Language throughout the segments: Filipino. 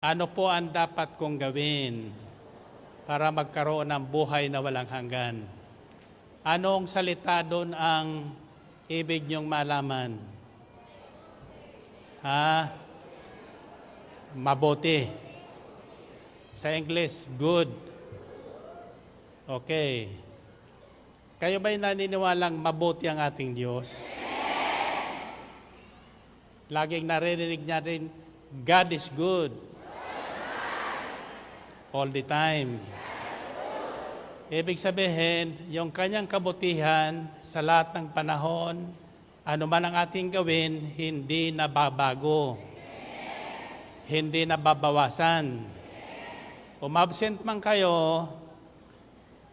Ano po ang dapat kong gawin para magkaroon ng buhay na walang hanggan? Anong salita doon ang ibig niyong malaman? Mabuti. Sa English, good. Okay. Kayo ba'y naniniwalang mabuti ang ating Diyos? Laging naririnig niya rin, God is good. All the time. Ibig sabihin, yung kanyang kabutihan sa lahat ng panahon, ano man ang ating gawin, hindi nababago. Hindi nababawasan. Umabsent man kayo,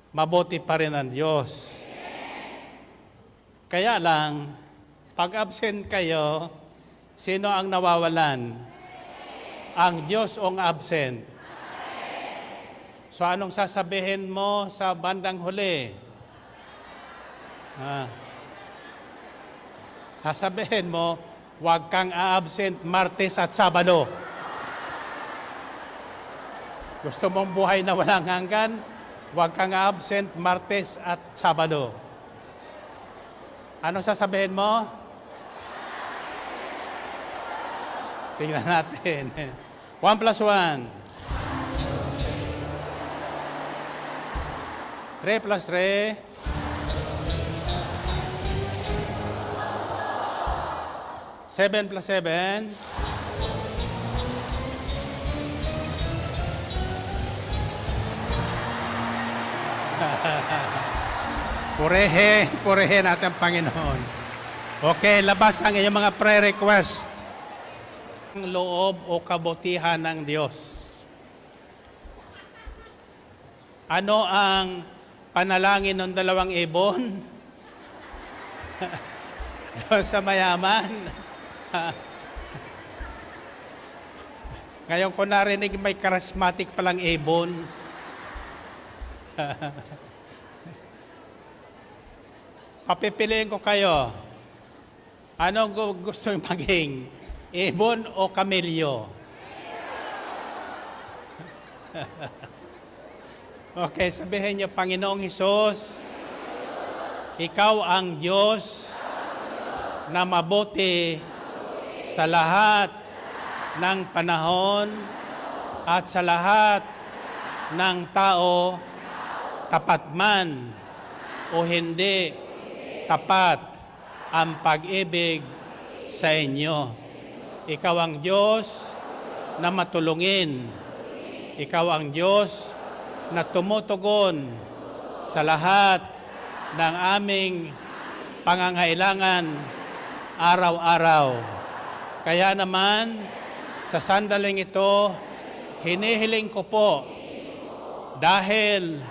mabuti pa rin ang Diyos. Kaya lang, pag absent kayo, sino ang nawawalan? Ang Diyos o ang absent? So anong sasabihin mo sa bandang huli? Sasabihin mo, huwag kang a-absent Martes at Sabado. Gusto mong buhay na walang hanggan? Huwag kang a-absent Martes at Sabado. Anong sasabihin mo? Tingnan natin. 1 plus 1. 3 plus 3. 7 plus 7. Purihin natin ang Panginoon. Okay, labas ang iyong mga prayer request. Ang loob o kabutihan ng Diyos. Ano ang panalangin ng 2 ibon? Sa mayaman. Ngayon ko narinig may charismatic palang ibon. Papipiliin ko kayo. Anong gusto yung maging? Ibon o kamelyo? Okay, sabihin niyo, Panginoong Hesus, Ikaw ang Diyos na mabuti sa lahat ng panahon at sa lahat ng tao, tapat man o hindi tapat ang pag-ibig sa inyo. Ikaw ang Diyos na matulungin. Ikaw ang Diyos na tumutugon sa lahat ng aming pangangailangan araw-araw. Kaya naman, sa sandaling ito, hinihiling ko po dahil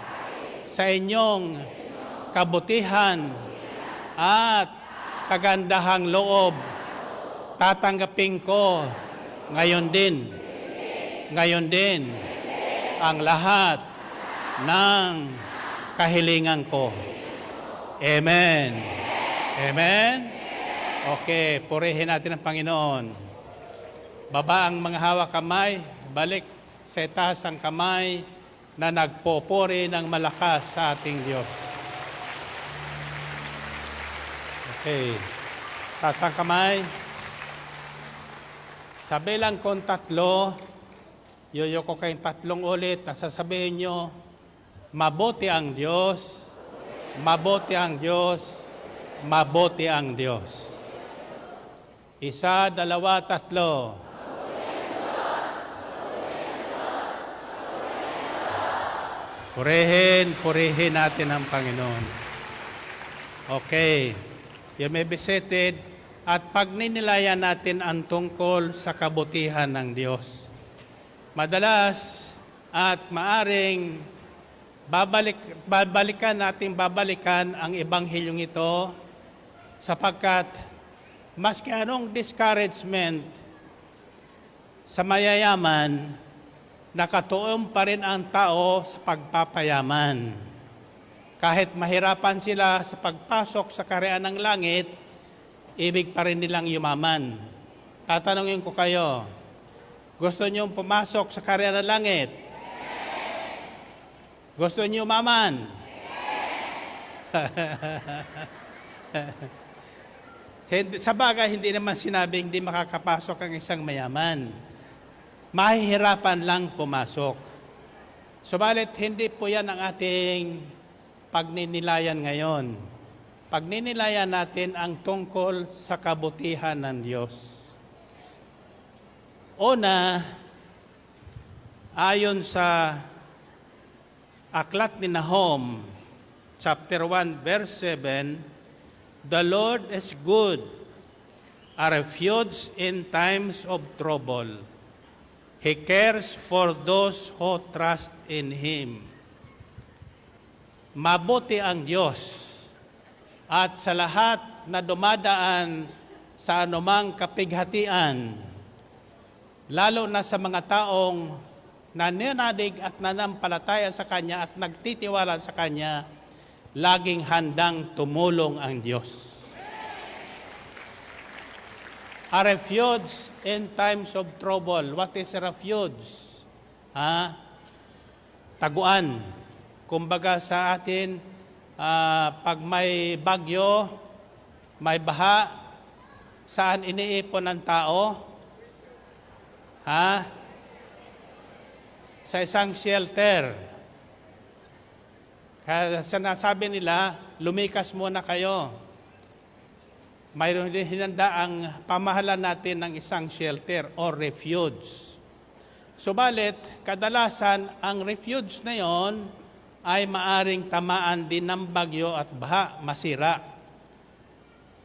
sa inyong kabutihan at kagandahang loob, tatanggapin ko ngayon din ang lahat ng kahilingan ko. Amen. Amen. Okay, purihin natin ang Panginoon. Baba ang mga hawak kamay, balik sa itaas ang kamay na nagpupuri ng malakas sa ating Diyos. Okay. Taas ang kamay. Sa bilang kong 3, yuyoko kayong 3 ulit at sasabihin nyo, mabuti ang Diyos, mabuti ang Diyos, mabuti ang Diyos. 1, 2, 3. Purihin natin ang Panginoon. Okay. You may be seated at pagninilayan natin ang tungkol sa kabutihan ng Diyos. Madalas at maaring babalikan ang ebanghelyong ito sapagkat maski anong discouragement sa mayayaman, nakatuon pa rin ang tao sa pagpapayaman. Kahit mahirapan sila sa pagpasok sa kaharian ng langit, ibig pa rin nilang yumaman. Tatanungin ko kayo, Gusto niyo pumasok sa karya ng langit? Gusto niyo maman? Sa bagay, hindi naman sinabing hindi makakapasok ang isang mayaman. Mahihirapan lang pumasok. Subalit, hindi po yan ang ating pagninilayan ngayon. Pagninilayan natin ang tungkol sa kabutihan ng Diyos. Una, ayon sa aklat ni Nahum, chapter 1, verse 7, "The Lord is good, a refuge in times of trouble. He cares for those who trust in Him." Mabuti ang Diyos, at sa lahat na dumadaan sa anumang kapighatian, lalo na sa mga taong nananalig at nanampalataya sa Kanya at nagtitiwala sa Kanya, laging handang tumulong ang Diyos. A refuge in times of trouble. What is a refuge? Taguan. Kumbaga sa atin, pag may bagyo, may baha, saan iniipon ng tao? Sa isang shelter. Kaya sinasabi nila, lumikas muna kayo. Mayroon din hinanda ang pamahalaan natin ng isang shelter or refuge. Subalit, kadalasan ang refuge na yon ay maaring tamaan din ng bagyo at baha, masira.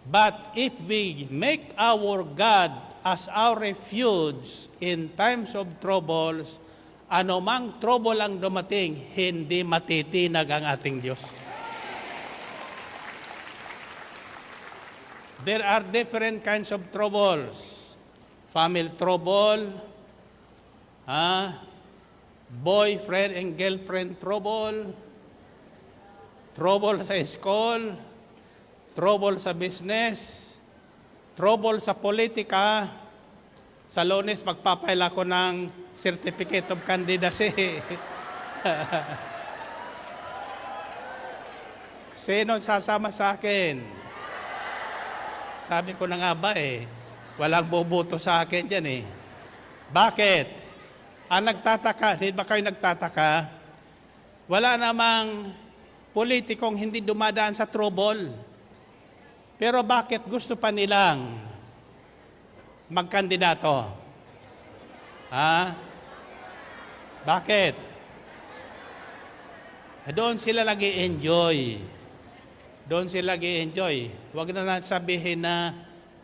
But if we make our God as our refuge in times of troubles, anumang trouble ang dumating, hindi matitinag ang ating Diyos. There are different kinds of troubles. Family trouble, boyfriend and girlfriend trouble, trouble sa school, trouble sa business, trouble sa politika. Sa Lunes, magpapaila ko ng certificate of candidacy. Sino sasama sa akin? Sabi ko na nga ba walang boboto sa akin dyan Bakit? Ang nagtataka, hindi ba kayo nagtataka? Wala namang politikong hindi dumadaan sa trouble. Pero bakit gusto pa nilang magkandidato? Bakit? Doon sila nag-i-enjoy. Doon sila nag-i-enjoy. Huwag na natin sabihin na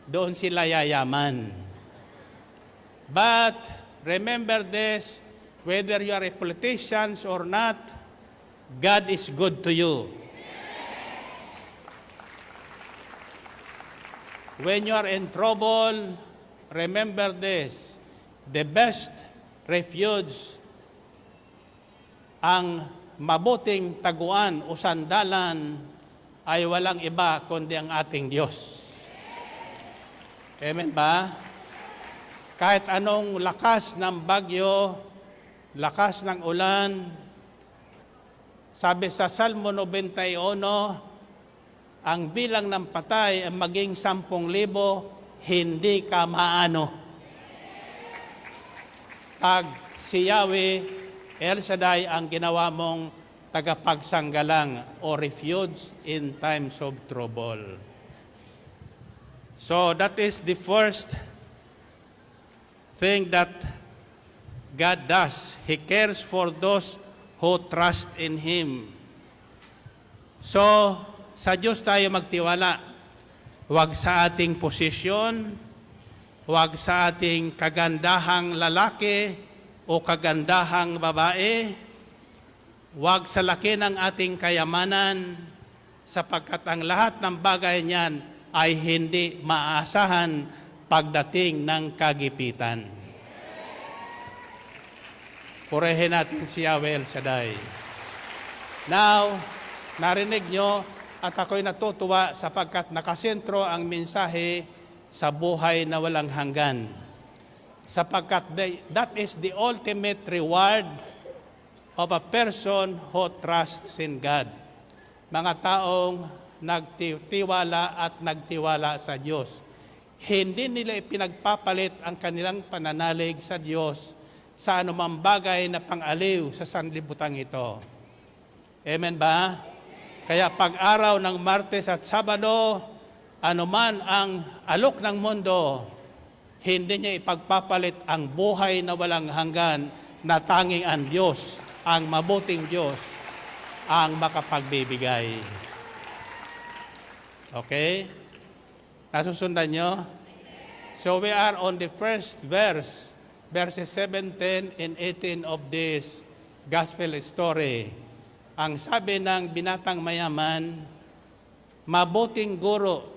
doon sila yayaman. But remember this, whether you are a politician or not, God is good to you. When you are in trouble, remember this, the best refuge, ang mabuting taguan o sandalan ay walang iba kundi ang ating Diyos. Amen ba? Kahit anong lakas ng bagyo, lakas ng ulan, sabi sa Salmo 91, ang bilang ng patay ay maging 10,000, hindi ka maano. Pag si Yahweh, El Shaddai ang ginawa mong tagapagsanggalang o refuge in times of trouble. So that is the first thing that God does. He cares for those who trust in Him. So, sa Diyos tayo magtiwala. Huwag sa ating posisyon, huwag sa ating kagandahang lalaki o kagandahang babae, huwag sa laki ng ating kayamanan, sapagkat ang lahat ng bagay niyan ay hindi maaasahan pagdating ng kagipitan. Purihin natin si Yahweh El Shaddai. Now, narinig nyo at ako'y natutuwa sapagkat nakasentro ang mensahe sa buhay na walang hanggan. sapagkat that is the ultimate reward of a person who trusts in God. Mga taong nagtiwala at nagtiwala sa Diyos. Hindi nila ipinagpapalit ang kanilang pananalig sa Diyos sa anumang bagay na pang-aliw sa sanlibutan ito. Amen ba? Kaya pag-araw ng Martes at Sabado, anuman ang alok ng mundo, hindi niya ipagpapalit ang buhay na walang hanggan na tanging ang Diyos, ang mabuting Diyos, ang makapagbibigay. Okay? Nasusundan nyo? So we are on the first verse, verses 17 and 18 of this gospel story. Ang sabi ng binatang mayaman, mabuting guro,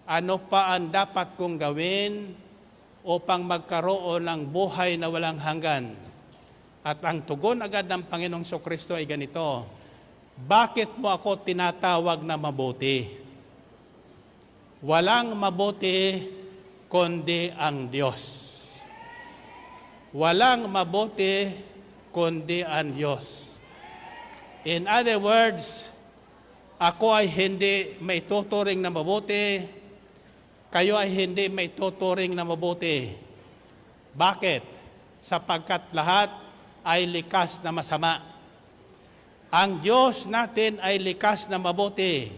ano pa ang dapat kong gawin upang magkaroon ng buhay na walang hanggan? At ang tugon agad ng Panginoong Kristo ay ganito, bakit mo ako tinatawag na mabuti? Walang mabuti kundi ang Diyos. Walang mabuti kundi ang Diyos. In other words, ako ay hindi may tuturing na mabuti, kayo ay hindi may tuturing na mabuti. Bakit? Sapagkat lahat ay likas na masama. Ang Diyos natin ay likas na mabuti.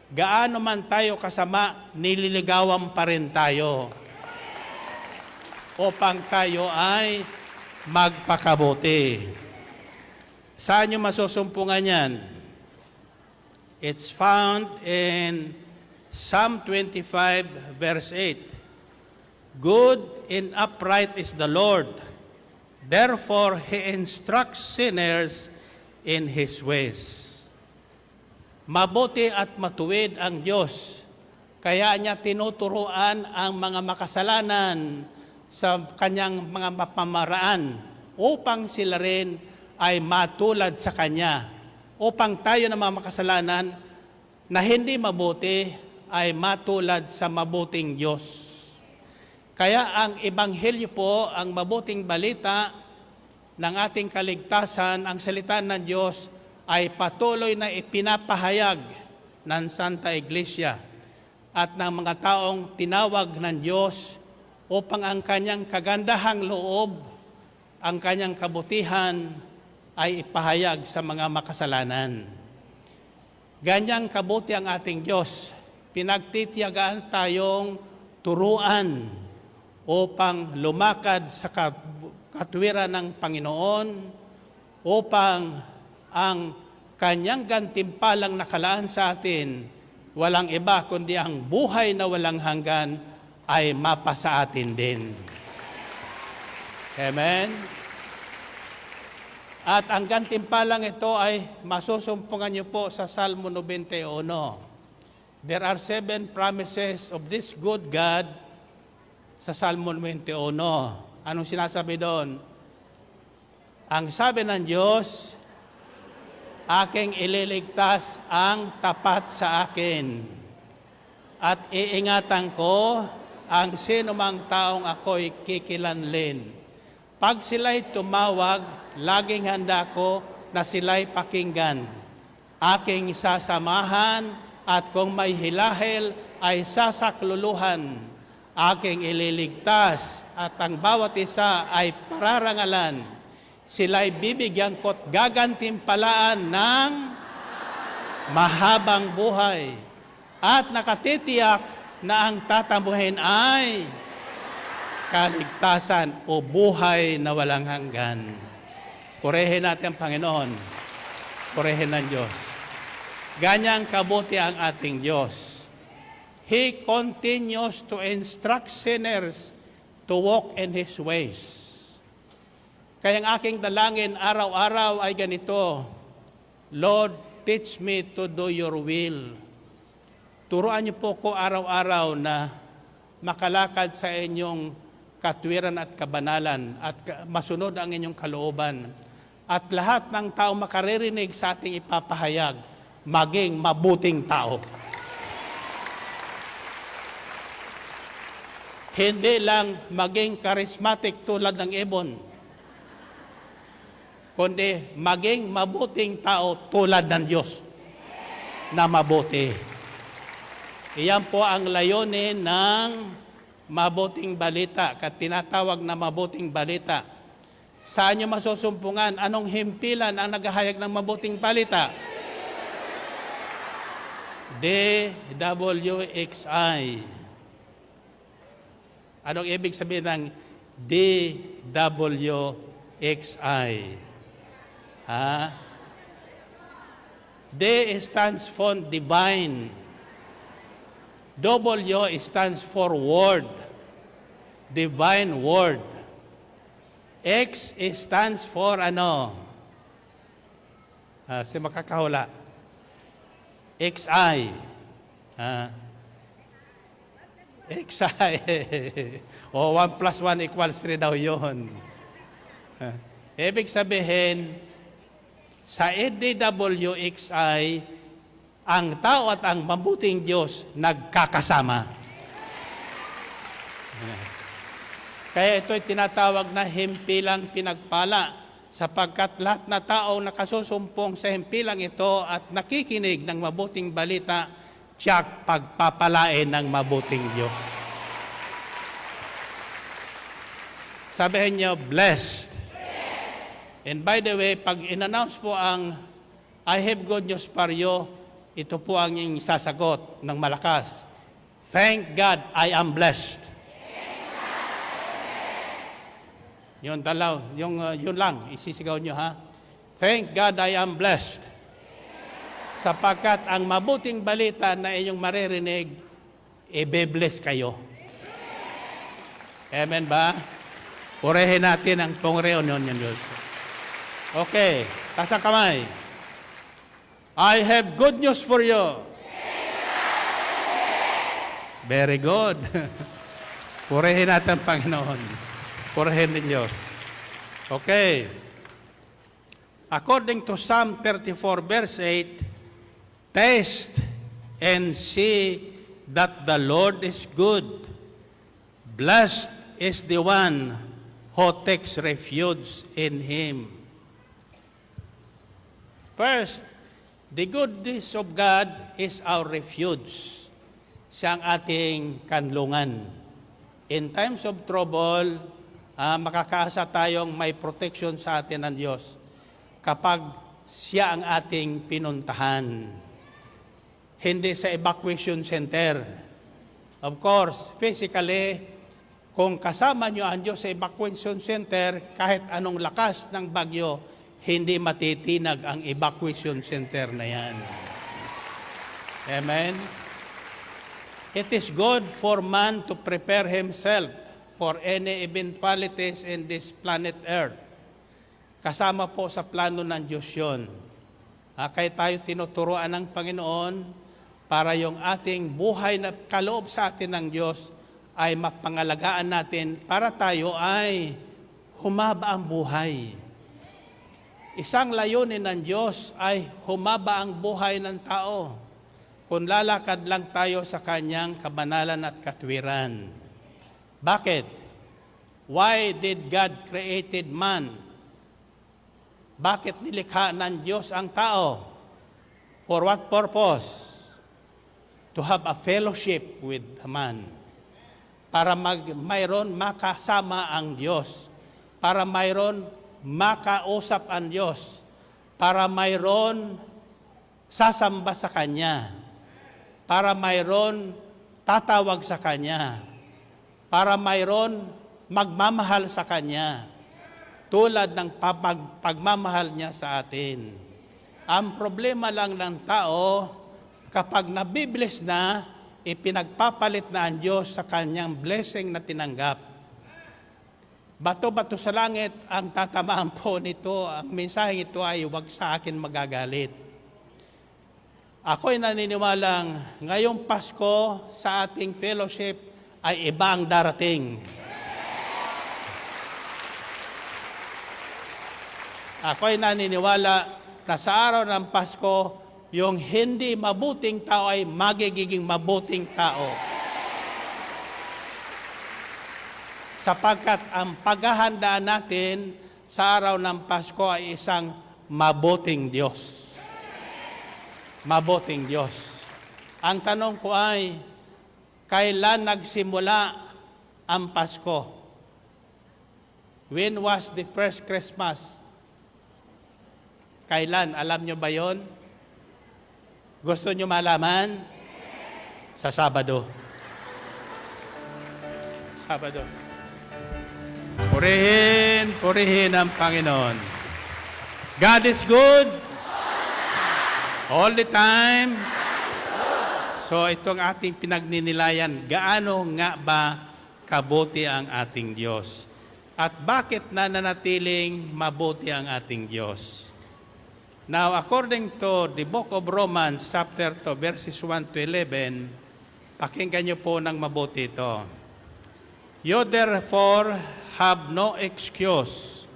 Gaano man tayo kasama, nililigawan pa rin tayo upang tayo ay magpakabuti. Saan nyo masusumpungan yan? It's found in Psalm 25 verse 8. Good and upright is the Lord, therefore He instructs sinners in His ways. Mabuti at matuwid ang Diyos, kaya niya tinuturuan ang mga makasalanan sa kanyang mga pamaraan upang sila rin ay matulad sa Kanya, upang tayo na mga makasalanan na hindi mabuti ay matulad sa mabuting Diyos. Kaya ang Ebanghelyo po, ang mabuting balita ng ating kaligtasan, ang salita ng Diyos ay patuloy na ipinapahayag ng Santa Iglesia at ng mga taong tinawag ng Diyos upang ang kanyang kagandahang loob, ang kanyang kabutihan ay ipahayag sa mga makasalanan. Ganyang kabuti ang ating Diyos. Pinagtitiyagaan tayong turuan upang lumakad sa katwiran ng Panginoon, upang ang kanyang gantimpalang nakalaan sa atin, walang iba kundi ang buhay na walang hanggan ay mapasa atin din. Amen? At ang gantimpalang ito ay masusumpungan niyo po sa Salmo 91. There are 7 promises of this good God sa Salmo 91. Anong sinasabi doon? Ang sabi ng Diyos, aking ililigtas ang tapat sa akin at iingatan ko ang sinumang taong ako'y kikilanlin. Pag sila'y tumawag, laging handa ko na sila'y pakinggan. Aking sasamahan at kung may hilahil ay sasakluluhan. Aking ililigtas at ang bawat isa ay pararangalan. Sila'y bibigyan ko't gagantimpalaan ng mahabang buhay. At nakatitiyak na ang tatamuhin ay kaligtasan o buhay na walang hanggan. Purihin natin ang Panginoon. Purihin ng Diyos. Ganyang kabuti ang ating Diyos. He continues to instruct sinners to walk in His ways. Kaya ang aking dalangin araw-araw ay ganito, Lord, teach me to do your will. Turuan niyo po ko araw-araw na makalakad sa inyong katwiran at kabanalan at masunod ang inyong kalooban. At lahat ng tao makaririnig sa ating ipapahayag, maging mabuting tao. Hindi lang maging charismatic tulad ng ibon, kundi maging mabuting tao tulad ng Diyos na mabuti. Iyan po ang layunin ng mabuting balita, tinatawag na mabuting balita. Saan nyo masusumpungan? Anong himpilan ang naghahayag ng mabuting balita? DWXI. Anong ibig sabihin ng DWXI? D stands for divine. W stands for word. Divine word. X stands for ano? Si makakahula. XI. XI. O 1 plus 1 equals 3 daw yun. Ibig sabihin, sa DWXI, ang tao at ang mabuting Diyos nagkakasama. Kaya ito'y tinatawag na himpilang pinagpala, sapagkat lahat na taong nakasusumpong sa himpilang ito at nakikinig ng mabuting balita, tiyak pagpapalain ng mabuting Diyos. Sabihin niyo, blessed. And by the way, pag in-announce po ang I have good news for you, ito po ang inyong sasagot ng malakas. Thank God I am blessed. Yun talaw, yun lang, isisigaw nyo ha. Thank God I am blessed. Sapagkat ang mabuting balita na inyong maririnig, i-bless kayo. Amen ba? Purihin natin ang Panginoon ng Diyos. Okay, taas ang kamay. I have good news for you. Very good. Purihin natin ang Panginoon. Purihin din Diyos. Okay. According to Psalm 34 verse 8, taste and see that the Lord is good. Blessed is the one who takes refuge in Him. First, the goodness of God is our refuge. Siya ang ating kanlungan. In times of trouble, makakaasa tayong may protection sa atin ng Diyos kapag siya ang ating pinuntahan. Hindi sa evacuation center. Of course, physically, kung kasama nyo ang Diyos sa evacuation center, kahit anong lakas ng bagyo, hindi matitinag ang evacuation center na yan. Amen? It is good for man to prepare himself for any eventualities in this planet Earth. Kasama po sa plano ng Diyos yun. Kaya tayo tinuturuan ng Panginoon para yung ating buhay na kaloob sa atin ng Diyos ay mapangalagaan natin para tayo ay humaba ang buhay. Isang layunin ng Diyos ay humaba ang buhay ng tao kung lalakad lang tayo sa Kanyang kabanalan at katwiran. Bakit? Why did God created man? Bakit nilikha ng Diyos ang tao? For what purpose? To have a fellowship with man. Para mayroon makasama ang Diyos. Para mayroon makausap ang Diyos, para mayroon sasamba sa Kanya, para mayroon tatawag sa Kanya, para mayroon magmamahal sa Kanya, tulad ng pagmamahal niya sa atin. Ang problema lang ng tao, kapag nabibless na, ipinagpapalit na ang Diyos sa Kanyang blessing na tinanggap. Bato-bato sa langit ang tatamaan po nito. Ang mensaheng ito ay huwag sa akin magagalit. Ako'y naniniwalang ngayong Pasko sa ating fellowship ay iba ang darating. Ako'y naniniwala na sa araw ng Pasko, yung hindi mabuting tao ay magiging mabuting tao. sapagkat ang paghahandaan natin sa araw ng Pasko ay isang mabuting Diyos. Mabuting Diyos. Ang tanong ko ay, kailan nagsimula ang Pasko? When was the first Christmas? Kailan? Alam nyo ba yon? Gusto nyo malaman? Sa Sabado. Sabado. Purihin, purihin ang Panginoon. God is good. All the time. So itong ating pinagninilayan, gaano nga ba kabuti ang ating Diyos? At bakit nananatiling mabuti ang ating Diyos? Now, according to the book of Romans, chapter 2, verses 1 to 11, pakinggan niyo po ng mabuti ito. You therefore have no excuse,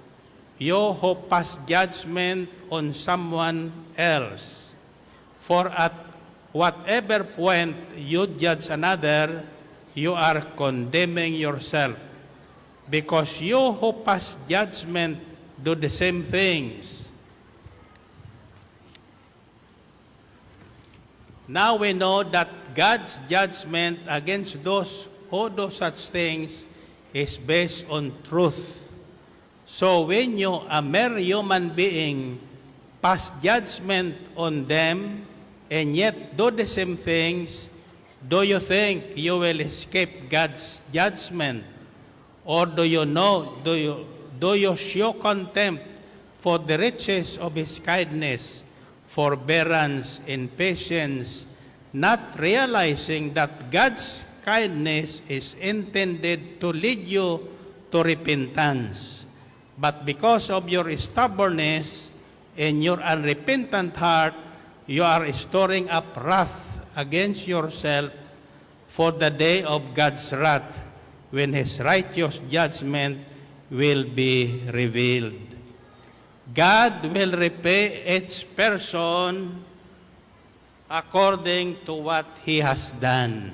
you who pass judgment on someone else. For at whatever point you judge another, you are condemning yourself. Because you who pass judgment do the same things. Now we know that God's judgment against those who do such things is based on truth. So when you, a mere human being, pass judgment on them and yet do the same things, do you think you will escape God's judgment? Or do you know, do you show contempt for the riches of His kindness, forbearance, and patience, not realizing that God's kindness is intended to lead you to repentance. But because of your stubbornness and your unrepentant heart, you are storing up wrath against yourself for the day of God's wrath, when His righteous judgment will be revealed. God will repay each person according to what he has done.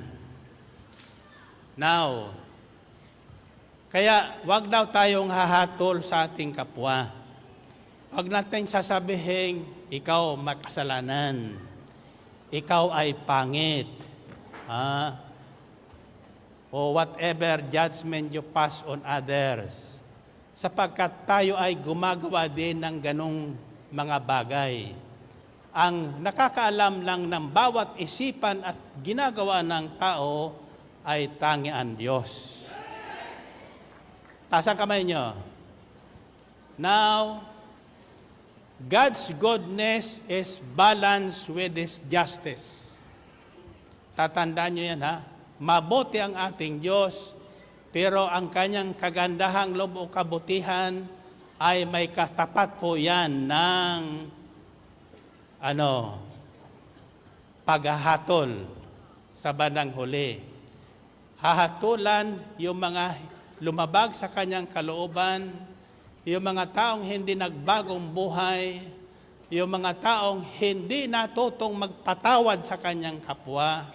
Now, kaya wag daw tayong hahatol sa ating kapwa. Wag natin sasabihin, ikaw makasalanan, ikaw ay pangit, o whatever judgment you pass on others. Sapagkat tayo ay gumagawa din ng ganong mga bagay. Ang nakakaalam lang ng bawat isipan at ginagawa ng tao ay tangi ang Diyos. Taas ang kamay nyo. Now, God's goodness is balanced with His justice. Tatandaan nyo yan, ha? Mabuti ang ating Diyos, pero ang kanyang kagandahang loob o kabutihan ay may katapat po yan ng paghahatol sa bandang huli. Hahatulan yung mga lumabag sa kanyang kalooban, yung mga taong hindi nagbagong buhay, yung mga taong hindi natutong magpatawad sa kanyang kapwa,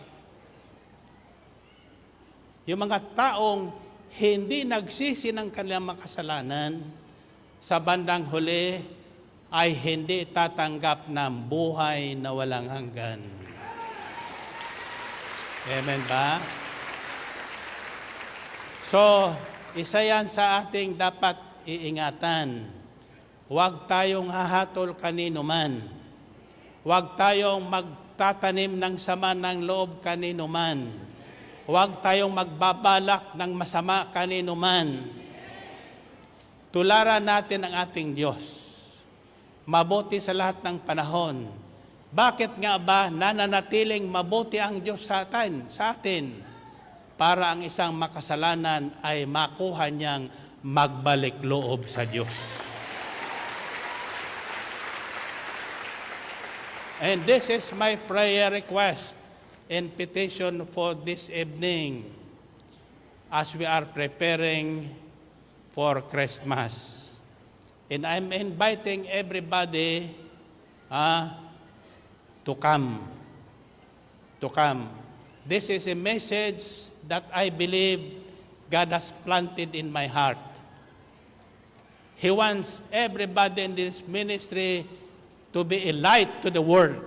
yung mga taong hindi nagsisi ng kanilang makasalanan, sa bandang huli ay hindi tatanggap ng buhay na walang hanggan. Amen ba? So, isa yan sa ating dapat iingatan. Huwag tayong hahatol kanino man. Huwag tayong magtatanim ng sama ng loob kanino man. Huwag tayong magbabalak ng masama kanino man. Tularan natin ang ating Diyos. Mabuti sa lahat ng panahon. Bakit nga ba nananatiling mabuti ang Diyos sa atin? Para ang isang makasalanan ay makuha niyang magbalik loob sa Diyos. And this is my prayer request and petition for this evening as we are preparing for Christmas. And I'm inviting everybody to come. To come. This is a message that I believe God has planted in my heart. He wants everybody in this ministry to be a light to the world.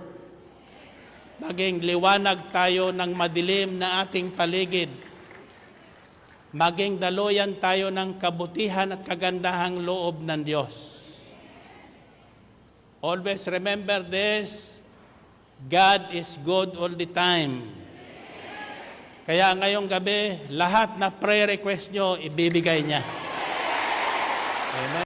Maging liwanag tayo ng madilim na ating paligid. Maging daluyan tayo ng kabutihan at kagandahang loob ng Diyos. Always remember this, God is good all the time. Kaya ngayong gabi, lahat na prayer request nyo, ibibigay niya. Amen.